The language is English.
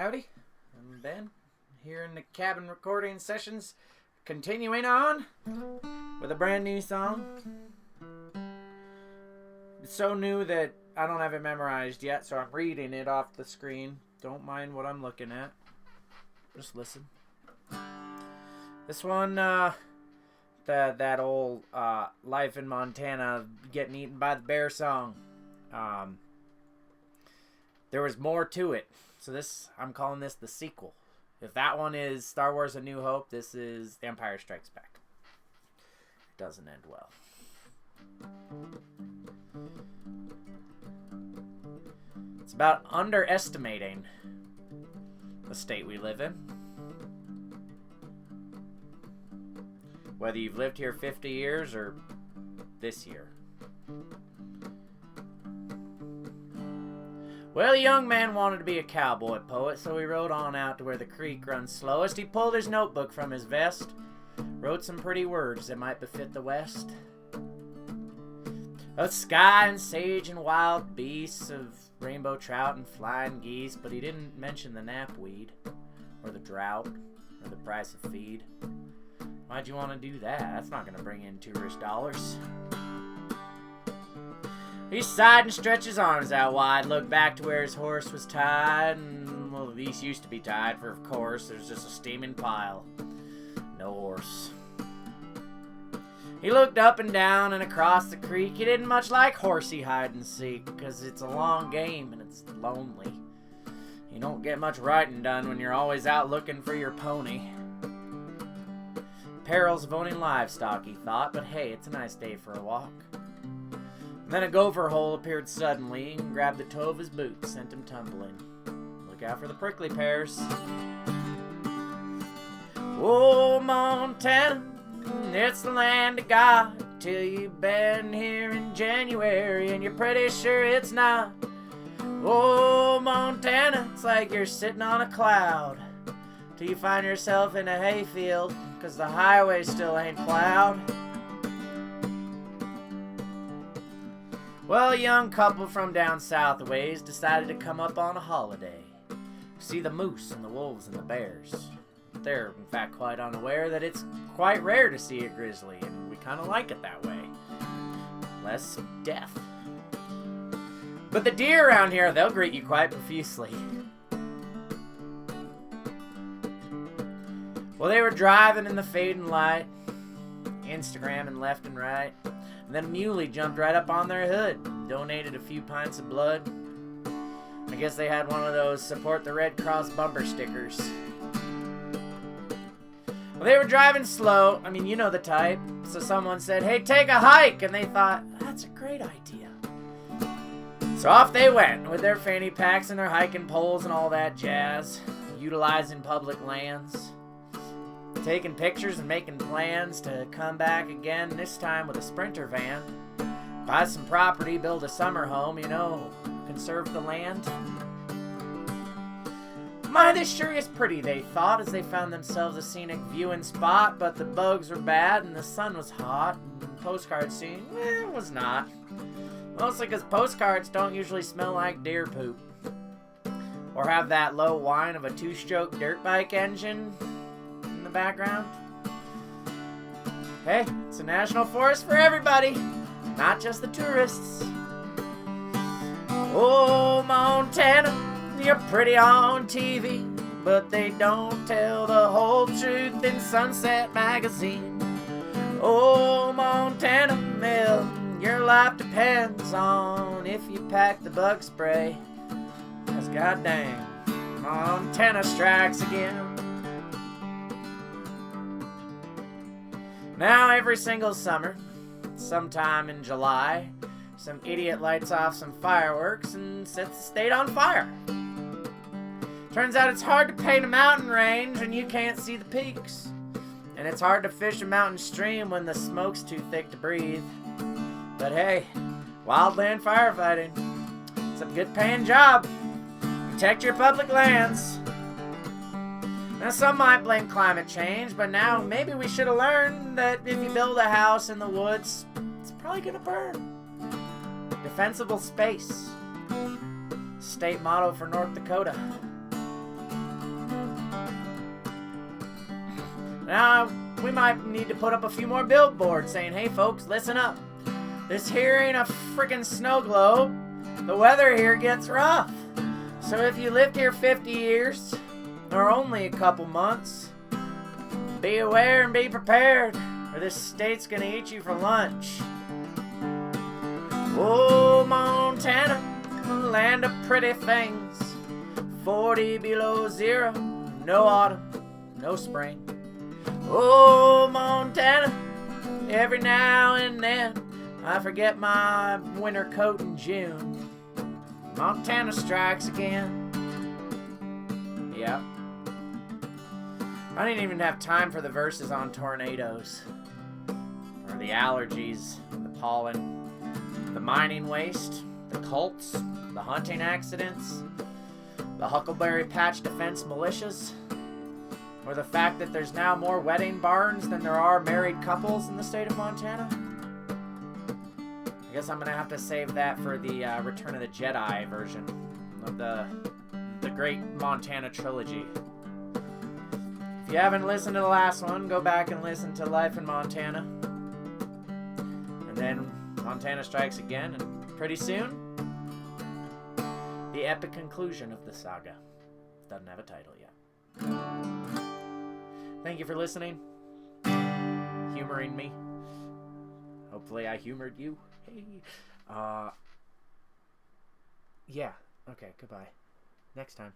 Howdy, I'm Ben, here in the cabin recording sessions, continuing on with a brand new song. It's so new that I don't have it memorized yet, so I'm reading it off the screen. Don't mind what I'm looking at. Just listen. This one, that old Life in Montana Getting Eaten by the Bear song. There was more to it. So I'm calling this the sequel. If that one is Star Wars A New Hope, this is The Empire Strikes Back. It doesn't end well. It's about underestimating the state we live in. Whether you've lived here 50 years or this year. Well, the young man wanted to be a cowboy poet, so he rode on out to where the creek runs slowest. He pulled his notebook from his vest, wrote some pretty words that might befit the West. Of sky and sage and wild beasts, of rainbow trout and flying geese, but he didn't mention the knapweed, or the drought, or the price of feed. Why'd you want to do that? That's not going to bring in tourist dollars. He sighed and stretched his arms out wide, looked back to where his horse was tied, and, well, these used to be tied, for of course, there's just a steaming pile. No horse. He looked up and down and across the creek. He didn't much like horsey hide and seek, because it's a long game and it's lonely. You don't get much writing done when you're always out looking for your pony. Perils of owning livestock, he thought, but hey, it's a nice day for a walk. Then a gopher hole appeared suddenly and grabbed the toe of his boot, sent him tumbling. Look out for the prickly pears. Oh, Montana, it's the land of God, till you've been here in January and you're pretty sure it's not. Oh, Montana, it's like you're sitting on a cloud, till you find yourself in a hayfield, 'cause the highway still ain't plowed. Well, a young couple from down south a ways decided to come up on a holiday, see the moose and the wolves and the bears. They're, in fact, quite unaware that it's quite rare to see a grizzly, and we kind of like it that way. Less death. But the deer around here, they'll greet you quite profusely. Well, they were driving in the fading light, Instagramming left and right. And then a muley jumped right up on their hood and donated a few pints of blood. I guess they had one of those support the Red Cross bumper stickers. Well, they were driving slow. I mean, you know the type. So someone said, hey, take a hike. And they thought, that's a great idea. So off they went with their fanny packs and their hiking poles and all that jazz, utilizing public lands. Taking pictures and making plans to come back again, this time with a Sprinter van. Buy some property, build a summer home, conserve the land. My, this sure is pretty, they thought, as they found themselves a scenic viewing spot, but the bugs were bad and the sun was hot, and postcard scene, was not. Mostly because postcards don't usually smell like deer poop. Or have that low whine of a two-stroke dirt bike engine background. Hey, it's a national forest for everybody, not just the tourists. Oh, Montana, you're pretty on TV, but they don't tell the whole truth in Sunset Magazine. Oh, Montana, well, your life depends on if you pack the bug spray, 'cause goddamn, Montana strikes again. Now, every single summer, sometime in July, some idiot lights off some fireworks and sets the state on fire. Turns out it's hard to paint a mountain range when you can't see the peaks. And it's hard to fish a mountain stream when the smoke's too thick to breathe. But hey, wildland firefighting, it's a good paying job. Protect your public lands. Now, some might blame climate change, but now maybe we should have learned that if you build a house in the woods, it's probably gonna burn. Defensible space. State motto for North Dakota. Now, we might need to put up a few more billboards saying, hey folks, listen up. This here ain't a freaking snow globe. The weather here gets rough. So if you lived here 50 years, or only a couple months, be aware and be prepared, or this state's gonna eat you for lunch. Oh, Montana, land of pretty things. 40 below zero, no autumn, no spring. Oh, Montana, every now and then I forget my winter coat in June. Montana strikes again. Yeah. I didn't even have time for the verses on tornadoes, or the allergies, the pollen, the mining waste, the cults, the hunting accidents, the Huckleberry Patch Defense militias, or the fact that there's now more wedding barns than there are married couples in the state of Montana. I guess I'm gonna have to save that for the Return of the Jedi version of the Great Montana Trilogy. If you haven't listened to the last one, go back and listen to Life in Montana. And then Montana Strikes Again, and pretty soon, the epic conclusion of the saga. Doesn't have a title yet. Thank you for listening, humoring me. Hopefully I humored you. Hey. Yeah. Okay, goodbye. Next time.